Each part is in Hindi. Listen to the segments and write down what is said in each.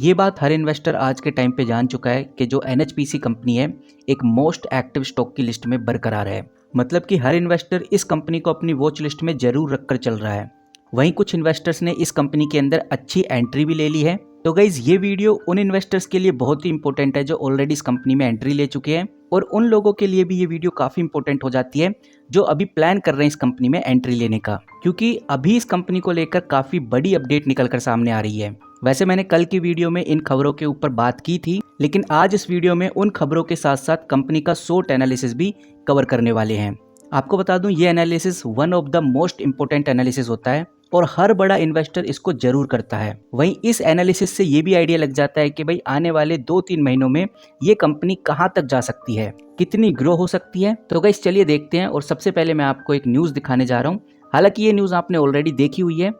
ये बात हर इन्वेस्टर आज के टाइम पे जान चुका है कि जो एनएचपीसी कंपनी है एक मोस्ट एक्टिव स्टॉक की लिस्ट में बरकरार है। मतलब कि हर इन्वेस्टर इस कंपनी को अपनी वॉच लिस्ट में जरूर रखकर चल रहा है। वहीं कुछ इन्वेस्टर्स ने इस कंपनी के अंदर अच्छी एंट्री भी ले ली है। तो गाइज ये वीडियो उन इन्वेस्टर्स के लिए बहुत ही इंपॉर्टेंट है जो ऑलरेडी इस कंपनी में एंट्री ले चुके हैं, और उन लोगों के लिए भी ये वीडियो काफी इंपॉर्टेंट हो जाती है जो अभी प्लान कर रहे हैं इस कंपनी में एंट्री लेने का, क्योंकि अभी इस कंपनी को लेकर काफी बड़ी अपडेट निकलकर सामने आ रही है। वैसे मैंने कल की वीडियो में इन खबरों के ऊपर बात की थी, लेकिन आज इस वीडियो में उन खबरों के साथ साथ कंपनी का शॉर्ट एनालिसिस भी कवर करने वाले हैं। आपको बता दूं, ये analysis one of the most important analysis होता है और हर बड़ा इन्वेस्टर इसको जरूर करता है। वहीं इस एनालिसिस से ये भी आइडिया लग जाता है कि भाई आने वाले 2-3 महीनों में ये कंपनी कहां तक जा सकती है, कितनी ग्रो हो सकती है। तो गाइस चलिए देखते हैं। और सबसे पहले मैं आपको एक न्यूज़ दिखाने जा रहा हूँ। हालांकि ये न्यूज़ आपने ऑलरेडी देखी हुई है,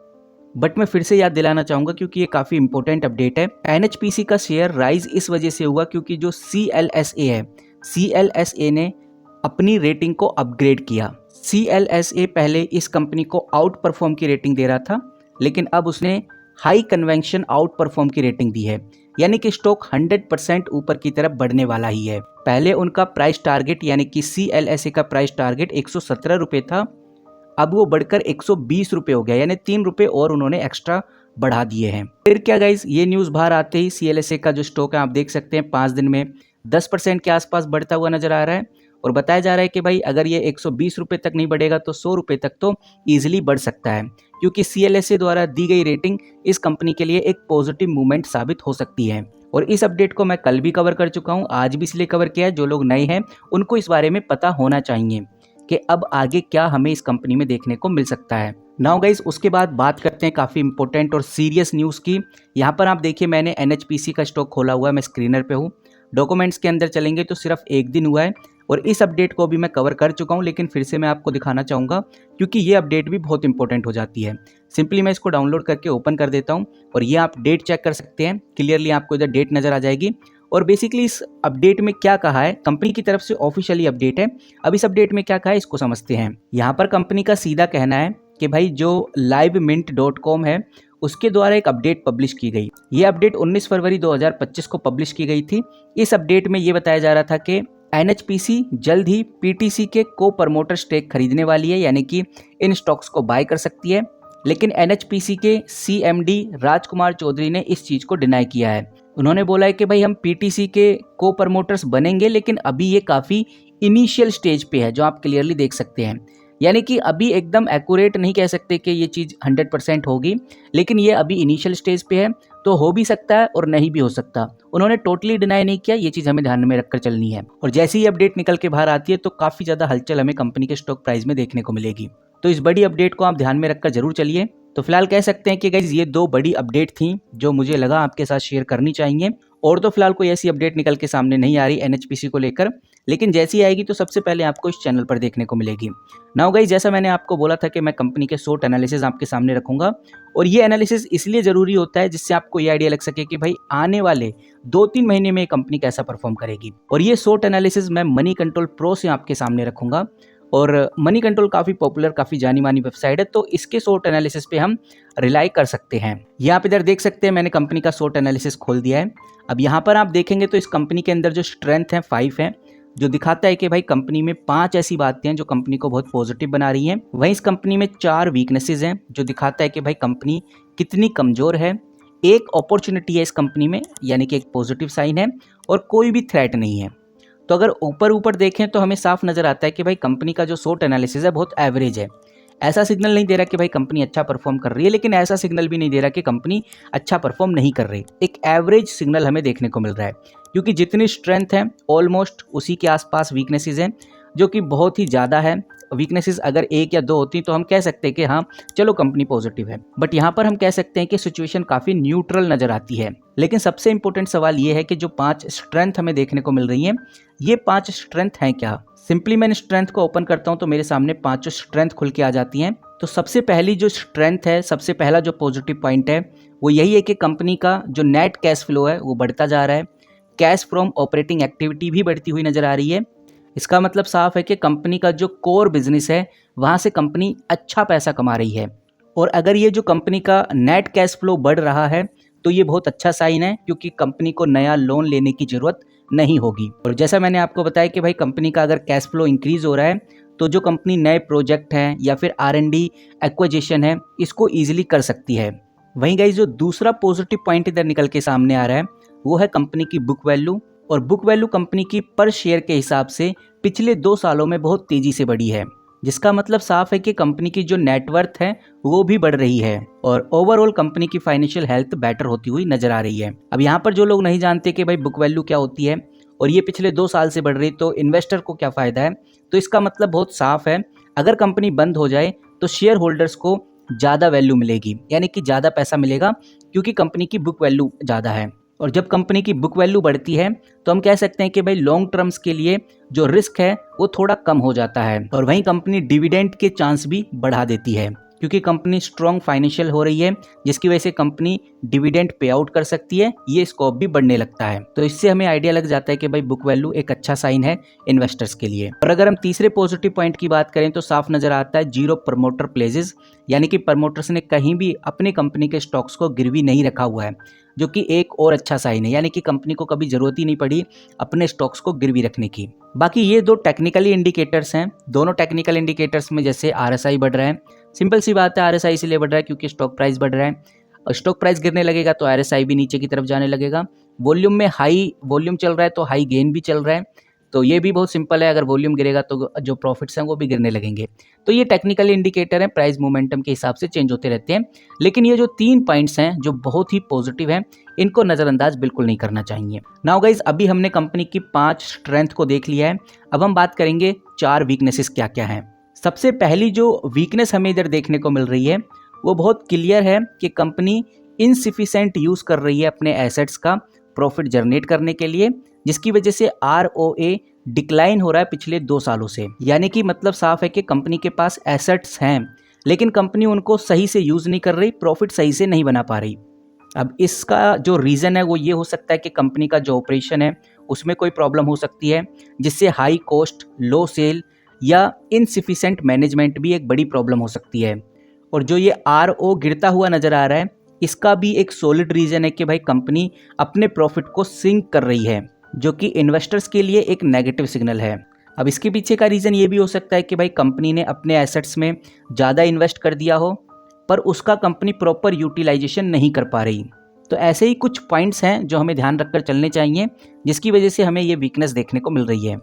बट मैं फिर से याद दिलाना चाहूंगा क्योंकि ये काफी इंपॉर्टेंट अपडेट है। एनएचपीसी का शेयर राइज इस वजह से हुआ क्योंकि जो CLSA है, CLSA ने अपनी रेटिंग को अपग्रेड किया। CLSA पहले इस कंपनी को आउट परफॉर्म की रेटिंग दे रहा था, लेकिन अब उसने हाई कन्वेंशन आउट परफॉर्म की रेटिंग दी है, यानी कि स्टॉक 100% ऊपर की तरफ बढ़ने वाला ही है। पहले उनका प्राइस टारगेट यानी कि CLSA का प्राइस टारगेट 117 रुपये था, अब वो बढ़कर 120 रुपये हो गया, यानी 3 रुपये और उन्होंने एक्स्ट्रा बढ़ा दिए हैं। फिर क्या गाइज, ये न्यूज़ बाहर आते ही CLSA का जो स्टॉक है आप देख सकते हैं 5 दिन में 10% के आसपास बढ़ता हुआ नजर आ रहा है, और बताया जा रहा है कि भाई अगर ये 120 रुपये तक नहीं बढ़ेगा तो 100 रुपये तक तो ईजिली बढ़ सकता है, क्योंकि CLSA द्वारा दी गई रेटिंग इस कंपनी के लिए एक पॉजिटिव मूवमेंट साबित हो सकती है। और इस अपडेट को मैं कल भी कवर कर चुका हूँ, आज भी इसलिए कवर किया है, जो लोग नए हैं उनको इस बारे में पता होना चाहिए कि अब आगे क्या हमें इस कंपनी में देखने को मिल सकता है। नाउ गाइज उसके बाद बात करते हैं काफ़ी इंपॉर्टेंट और सीरियस न्यूज़ की। यहाँ पर आप देखिए मैंने NHPC का स्टॉक खोला हुआ है, मैं स्क्रीनर पे हूँ। डॉक्यूमेंट्स के अंदर चलेंगे तो सिर्फ 1 दिन हुआ है और इस अपडेट को भी मैं कवर कर चुका हूँ, लेकिन फिर से मैं आपको दिखाना चाहूँगा क्योंकि ये अपडेट भी बहुत इंपॉर्टेंट हो जाती है। सिंपली मैं इसको डाउनलोड करके ओपन कर देता हूँ और ये आप डेट चेक कर सकते हैं। क्लियरली आपको इधर डेट नज़र आ जाएगी। और बेसिकली इस अपडेट में क्या कहा है, कंपनी की तरफ से ऑफिशियली अपडेट है। अब इस अपडेट में क्या कहा है इसको समझते हैं। यहाँ पर कंपनी का सीधा कहना है कि भाई जो livemint.com है उसके द्वारा एक अपडेट पब्लिश की गई। ये अपडेट 19 फरवरी 2025 को पब्लिश की गई थी। इस अपडेट में ये बताया जा रहा था कि NHPC जल्द ही PTC के को प्रमोटर स्टेक खरीदने वाली है, यानी कि इन स्टॉक्स को बाय कर सकती है। लेकिन NHPC के CMD राजकुमार चौधरी ने इस चीज़ को डिनाई किया है। उन्होंने बोला है कि भाई हम PTC के को प्रमोटर्स बनेंगे, लेकिन अभी ये काफ़ी इनिशियल स्टेज पे है, जो आप क्लियरली देख सकते हैं। यानी कि अभी एकदम एक्यूरेट नहीं कह सकते कि ये चीज़ 100% होगी, लेकिन ये अभी इनिशियल स्टेज पे है, तो हो भी सकता है और नहीं भी हो सकता। उन्होंने टोटली डिनाई नहीं किया, ये चीज़ हमें ध्यान में रखकर चलनी है। और जैसे ही अपडेट निकल के बाहर आती है तो काफ़ी ज़्यादा हलचल हमें कंपनी के स्टॉक प्राइस में देखने को मिलेगी। तो इस बड़ी अपडेट को आप ध्यान में रखकर जरूर चलिए। तो फिलहाल कह सकते हैं कि गाइज ये 2 बड़ी अपडेट थी जो मुझे लगा आपके साथ शेयर करनी चाहिए। और तो फिलहाल कोई ऐसी अपडेट निकल के सामने नहीं आ रही NHPC को लेकर, लेकिन जैसी आएगी तो सबसे पहले आपको इस चैनल पर देखने को मिलेगी। नाउ गाइज जैसा मैंने आपको बोला था कि मैं कंपनी के शॉर्ट एनालिसिस आपके सामने रखूंगा, और ये एनालिसिस इसलिए ज़रूरी होता है जिससे आपको ये आइडिया लग सके कि भाई आने वाले 2-3 महीने में कंपनी कैसा परफॉर्म करेगी। और ये शॉर्ट एनालिसिस मैं मनी कंट्रोल प्रो से आपके सामने रखूंगा, और मनी कंट्रोल काफ़ी पॉपुलर, काफ़ी जानी मानी वेबसाइट है, तो इसके शॉर्ट एनालिसिस पे हम रिलाई कर सकते हैं। ये आप इधर देख सकते हैं मैंने कंपनी का शॉर्ट एनालिसिस खोल दिया है। अब यहाँ पर आप देखेंगे तो इस कंपनी के अंदर जो स्ट्रेंथ है 5 है, जो दिखाता है कि भाई कंपनी में 5 ऐसी बातें हैं जो कंपनी को बहुत पॉजिटिव बना रही हैं। वहीं इस कंपनी में 4 वीकनेसेस हैं, जो दिखाता है कि भाई कंपनी कितनी कमज़ोर है। एक अपॉर्चुनिटी है इस कंपनी में, यानी कि एक पॉजिटिव साइन है, और कोई भी थ्रेट नहीं है। तो अगर ऊपर देखें तो हमें साफ नज़र आता है कि भाई कंपनी का जो शॉर्ट एनालिसिस है बहुत एवरेज है। ऐसा सिग्नल नहीं दे रहा कि भाई कंपनी अच्छा परफॉर्म कर रही है, लेकिन ऐसा सिग्नल भी नहीं दे रहा कि कंपनी अच्छा परफॉर्म नहीं कर रही। एक एवरेज सिग्नल हमें देखने को मिल रहा है, क्योंकि जितनी स्ट्रेंथ है ऑलमोस्ट उसी के आसपास वीकनेसेस हैं, जो कि बहुत ही ज़्यादा है। वीकनेसेस अगर 1 या 2 होती तो हम कह सकते हैं कि हाँ चलो कंपनी पॉजिटिव है, बट यहाँ पर हम कह सकते हैं कि सिचुएशन काफ़ी न्यूट्रल नज़र आती है। लेकिन सबसे इंपॉर्टेंट सवाल ये है कि जो 5 स्ट्रेंथ हमें देखने को मिल रही हैं, ये 5 स्ट्रेंथ हैं क्या। सिंपली मैं स्ट्रेंथ को ओपन करता हूँ तो मेरे सामने 5 स्ट्रेंथ खुल के आ जाती हैं। तो सबसे पहली जो स्ट्रेंथ है, सबसे पहला जो पॉजिटिव पॉइंट है वो यही है कि कंपनी का जो नेट कैश फ्लो है वो बढ़ता जा रहा है। कैश फ्रॉम ऑपरेटिंग एक्टिविटी भी बढ़ती हुई नज़र आ रही है। इसका मतलब साफ है कि कंपनी का जो कोर बिजनेस है वहाँ से कंपनी अच्छा पैसा कमा रही है। और अगर ये जो कंपनी का नेट कैश फ्लो बढ़ रहा है तो ये बहुत अच्छा साइन है, क्योंकि कंपनी को नया लोन लेने की ज़रूरत नहीं होगी। और जैसा मैंने आपको बताया कि भाई कंपनी का अगर कैश फ्लो इंक्रीज़ हो रहा है तो जो कंपनी नए प्रोजेक्ट हैं या फिर R&D एक्विजिशन है, इसको ईजिली कर सकती है। वहीं गाइस जो दूसरा पॉजिटिव पॉइंट इधर निकल के सामने आ रहा है वो है कंपनी की बुक वैल्यू। और बुक वैल्यू कंपनी की पर शेयर के हिसाब से पिछले 2 सालों में बहुत तेज़ी से बढ़ी है, जिसका मतलब साफ है कि कंपनी की जो नेटवर्थ है वो भी बढ़ रही है और ओवरऑल कंपनी की फाइनेंशियल हेल्थ बेटर होती हुई नजर आ रही है। अब यहाँ पर जो लोग नहीं जानते कि भाई बुक वैल्यू क्या होती है और ये पिछले 2 साल से बढ़ रही, तो इन्वेस्टर को क्या फ़ायदा है, तो इसका मतलब बहुत साफ है, अगर कंपनी बंद हो जाए तो शेयर होल्डर्स को ज़्यादा वैल्यू मिलेगी, यानी कि ज़्यादा पैसा मिलेगा, क्योंकि कंपनी की बुक वैल्यू ज़्यादा है। और जब कंपनी की बुक वैल्यू बढ़ती है तो हम कह सकते हैं कि भाई लॉन्ग टर्म्स के लिए जो रिस्क है वो थोड़ा कम हो जाता है। और वहीं कंपनी डिविडेंड के चांस भी बढ़ा देती है, क्योंकि कंपनी स्ट्रॉन्ग फाइनेंशियल हो रही है, जिसकी वजह से कंपनी डिविडेंड पे आउट कर सकती है, ये स्कोप भी बढ़ने लगता है। तो इससे हमें आइडिया लग जाता है कि भाई बुक वैल्यू एक अच्छा साइन है इन्वेस्टर्स के लिए। और अगर हम तीसरे पॉजिटिव पॉइंट की बात करें तो साफ नजर आता है जीरो प्रमोटर प्लेजेस, यानी कि प्रमोटर्स ने कहीं भी अपनी कंपनी के स्टॉक्स को गिरवी नहीं रखा हुआ है, जो कि एक और अच्छा साइन है, यानी कि कंपनी को कभी जरूरत ही नहीं पड़ी अपने स्टॉक्स को गिरवी रखने की। बाकी ये 2 टेक्निकली इंडिकेटर्स हैं, दोनों टेक्निकल इंडिकेटर्स में जैसे RSI बढ़ रहा है, सिंपल सी बात है RSI इसलिए बढ़ रहा है क्योंकि स्टॉक प्राइस बढ़ रहा है, और स्टॉक प्राइस गिरने लगेगा तो RSI भी नीचे की तरफ जाने लगेगा। वॉल्यूम में हाई वॉल्यूम चल रहा है तो हाई गेन भी चल रहा है, तो ये भी बहुत सिंपल है, अगर वॉल्यूम गिरेगा तो जो प्रॉफिट्स हैं वो भी गिरने लगेंगे। तो ये टेक्निकल इंडिकेटर हैं, प्राइस मोमेंटम के हिसाब से चेंज होते रहते हैं। लेकिन ये जो 3 पॉइंट्स हैं जो बहुत ही पॉजिटिव हैं, इनको नज़रअंदाज बिल्कुल नहीं करना चाहिए। नाउ गाइज अभी हमने कंपनी की 5 स्ट्रेंथ को देख लिया है, अब हम बात करेंगे 4 वीकनेसेस क्या क्या हैं। सबसे पहली जो वीकनेस हमें इधर देखने को मिल रही है वो बहुत क्लियर है कि कंपनी इनसिफिशेंट यूज़ कर रही है अपने एसेट्स का प्रॉफिट जनरेट करने के लिए, जिसकी वजह से ROA डिक्लाइन हो रहा है पिछले 2 सालों से। यानी कि मतलब साफ है कि कंपनी के पास एसेट्स हैं लेकिन कंपनी उनको सही से यूज़ नहीं कर रही, प्रॉफिट सही से नहीं बना पा रही। अब इसका जो रीज़न है वो ये हो सकता है कि कंपनी का जो ऑपरेशन है उसमें कोई प्रॉब्लम हो सकती है, जिससे हाई कॉस्ट, लो सेल या इनसिफिशेंट मैनेजमेंट भी एक बड़ी प्रॉब्लम हो सकती है। और जो ये RO गिरता हुआ नज़र आ रहा है, इसका भी एक सॉलिड रीज़न है कि भाई कंपनी अपने प्रॉफिट को सिंक कर रही है, जो कि इन्वेस्टर्स के लिए एक नेगेटिव सिग्नल है। अब इसके पीछे का रीज़न ये भी हो सकता है कि भाई कंपनी ने अपने एसेट्स में ज़्यादा इन्वेस्ट कर दिया हो, पर उसका कंपनी प्रॉपर यूटिलाइजेशन नहीं कर पा रही। तो ऐसे ही कुछ पॉइंट्स हैं जो हमें ध्यान रखकर चलने चाहिए, जिसकी वजह से हमें ये वीकनेस देखने को मिल रही है।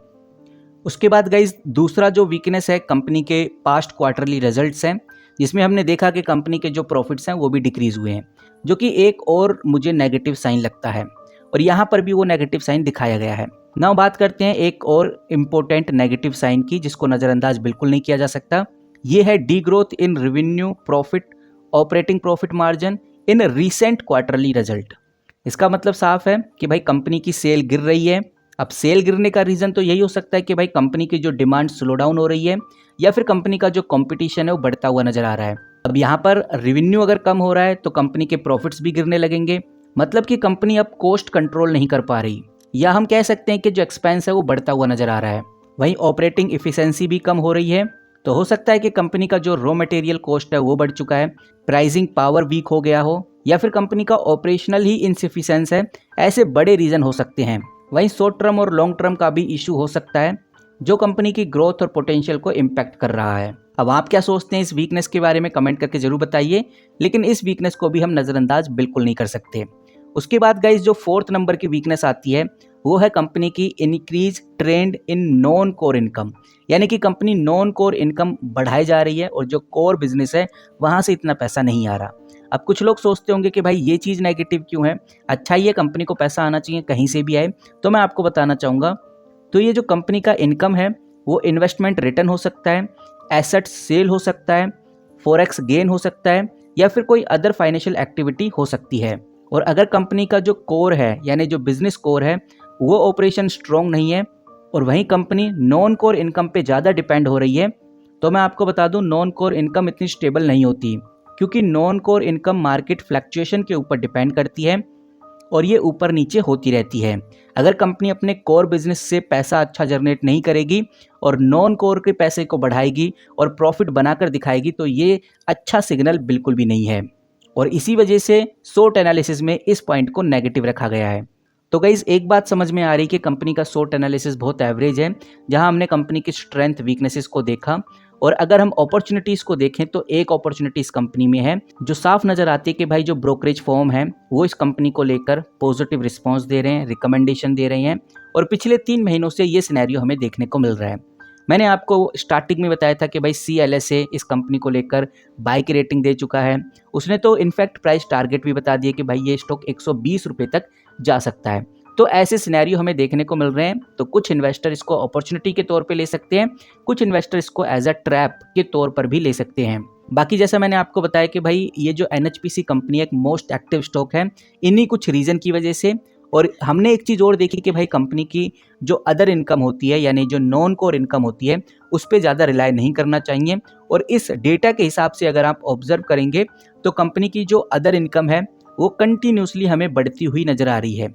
उसके बाद गाइज दूसरा जो वीकनेस है कंपनी के पास्ट क्वार्टरली रिजल्ट्स हैं, जिसमें हमने देखा कि कंपनी के जो प्रॉफिट्स हैं वो भी डिक्रीज हुए हैं, जो कि एक और मुझे नेगेटिव साइन लगता है, और यहाँ पर भी वो नेगेटिव साइन दिखाया गया है। नाउ बात करते हैं एक और इम्पोर्टेंट नेगेटिव साइन की, जिसको नज़रअंदाज बिल्कुल नहीं किया जा सकता। ये है D growth in revenue, profit, operating profit margin in recent quarterly result. इसका मतलब साफ है कि भाई कंपनी की सेल गिर रही है। अब सेल गिरने का रीज़न तो यही हो सकता है कि भाई कंपनी की जो डिमांड स्लो डाउन हो रही है, या फिर कंपनी का जो कंपटीशन है वो बढ़ता हुआ नजर आ रहा है। अब यहाँ पर रेवेन्यू अगर कम हो रहा है तो कंपनी के प्रॉफिट्स भी गिरने लगेंगे, मतलब कि कंपनी अब कॉस्ट कंट्रोल नहीं कर पा रही, या हम कह सकते हैं कि जो एक्सपेंस है वो बढ़ता हुआ नजर आ रहा है। वहीं ऑपरेटिंग इफिशिएंसी भी कम हो रही है, तो हो सकता है कि कंपनी का जो रॉ मटेरियल कॉस्ट है वो बढ़ चुका है, प्राइसिंग पावर वीक हो गया हो, या फिर कंपनी का ऑपरेशनल ही इनसिफिशिएंस है। ऐसे बड़े रीज़न हो सकते हैं। वहीं शॉर्ट टर्म और लॉन्ग टर्म का भी इशू हो सकता है, जो कंपनी की ग्रोथ और पोटेंशियल को इम्पैक्ट कर रहा है। अब आप क्या सोचते हैं इस वीकनेस के बारे में, कमेंट करके जरूर बताइए, लेकिन इस वीकनेस को भी हम नज़रअंदाज बिल्कुल नहीं कर सकते। उसके बाद गाइस जो 4th नंबर की वीकनेस आती है वो है कंपनी की increase trend in non core income, यानी कि कंपनी नॉन कोर इनकम बढ़ाई जा रही है और जो कोर बिजनेस है वहाँ से इतना पैसा नहीं आ रहा। अब कुछ लोग सोचते होंगे कि भाई ये चीज़ नेगेटिव क्यों है, अच्छा ही है, कंपनी को पैसा आना चाहिए कहीं से भी आए। तो मैं आपको बताना चाहूँगा, तो ये जो कंपनी का इनकम है वो इन्वेस्टमेंट रिटर्न हो सकता है, एसेट सेल हो सकता है, फॉरेक्स गेन हो सकता है, या फिर कोई अदर फाइनेंशियल एक्टिविटी हो सकती है। और अगर कंपनी का जो कोर है यानी जो बिजनेस कोर है वो ऑपरेशन स्ट्रॉन्ग नहीं है और वहीं कंपनी नॉन कोर इनकम पे ज़्यादा डिपेंड हो रही है, तो मैं आपको बता दूं नॉन कोर इनकम इतनी स्टेबल नहीं होती, क्योंकि non core income market fluctuation के ऊपर डिपेंड करती है और ये ऊपर नीचे होती रहती है। अगर कंपनी अपने कोर बिजनेस से पैसा अच्छा जनरेट नहीं करेगी और नॉन कोर के पैसे को बढ़ाएगी और प्रॉफिट बनाकर दिखाएगी, तो ये अच्छा सिग्नल बिल्कुल भी नहीं है। और इसी वजह से शॉर्ट एनालिसिस में इस पॉइंट को नेगेटिव रखा गया है। तो गाइज एक बात समझ में आ रही कि कंपनी का शॉर्ट एनालिसिस बहुत एवरेज है, जहां हमने कंपनी की स्ट्रेंथ वीकनेसेस को देखा। और अगर हम अपॉर्चुनिटीज़ को देखें तो एक अपॉर्चुनिटी इस कंपनी में है जो साफ नज़र आती है कि भाई जो ब्रोकरेज फर्म है वो इस कंपनी को लेकर पॉजिटिव रिस्पांस दे रहे हैं, रिकमेंडेशन दे रहे हैं, और पिछले 3 महीनों से ये सिनेरियो हमें देखने को मिल रहा है। मैंने आपको स्टार्टिंग में बताया था कि भाई CLSA इस कंपनी को लेकर बाय की रेटिंग दे चुका है। उसने तो इनफैक्ट प्राइस टारगेट भी बता दिया कि भाई ये स्टॉक 120 रुपये तक जा सकता है। तो ऐसे सिनेरियो हमें देखने को मिल रहे हैं। तो कुछ इन्वेस्टर इसको अपॉर्चुनिटी के तौर पे ले सकते हैं, कुछ इन्वेस्टर इसको एज अ ट्रैप के तौर पर भी ले सकते हैं। बाकी जैसा मैंने आपको बताया कि भाई ये जो NHPC कंपनी एक मोस्ट एक्टिव स्टॉक है इन्हीं कुछ रीज़न की वजह से। और हमने एक चीज़ और देखी कि भाई कंपनी की जो अदर इनकम होती है, यानी जो नॉन कोर इनकम होती है, उस पर ज़्यादा रिलाय नहीं करना चाहिए। और इस डेटा के हिसाब से अगर आप ऑब्जर्व करेंगे तो कंपनी की जो अदर इनकम है वो कंटिन्यूसली हमें बढ़ती हुई नज़र आ रही है।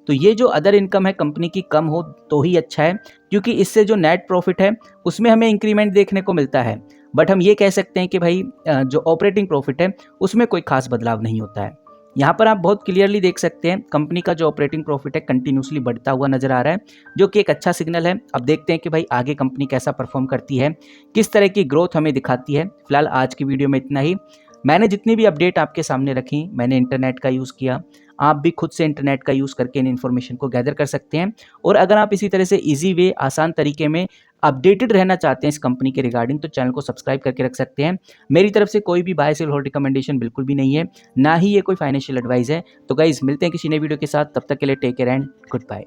तो ये जो अदर इनकम है कंपनी की कम हो तो ही अच्छा है, क्योंकि इससे जो नेट प्रॉफिट है उसमें हमें इंक्रीमेंट देखने को मिलता है। बट हम ये कह सकते हैं कि भाई जो ऑपरेटिंग प्रॉफिट है उसमें कोई खास बदलाव नहीं होता है। यहाँ पर आप बहुत क्लियरली देख सकते हैं कंपनी का जो ऑपरेटिंग प्रॉफिट है कंटिन्यूसली बढ़ता हुआ नजर आ रहा है, जो कि एक अच्छा सिग्नल है। अब देखते हैं कि भाई आगे कंपनी कैसा परफॉर्म करती है, किस तरह की ग्रोथ हमें दिखाती है। फिलहाल आज की वीडियो में इतना ही। मैंने जितनी भी अपडेट आपके सामने रखी, मैंने इंटरनेट का यूज़ किया, आप भी खुद से इंटरनेट का यूज़ करके इन इन्फॉर्मेशन को गैदर कर सकते हैं। और अगर आप इसी तरह से इजी वे, आसान तरीके में अपडेटेड रहना चाहते हैं इस कंपनी के रिगार्डिंग, तो चैनल को सब्सक्राइब करके रख सकते हैं। मेरी तरफ से कोई भी बाय सेल होल्ड रिकमेंडेशन बिल्कुल भी नहीं है, ना ही ये कोई फाइनेंशियल एडवाइस है। तो गाइज मिलते हैं किसी नई वीडियो के साथ, तब तक के लिए take care and good bye.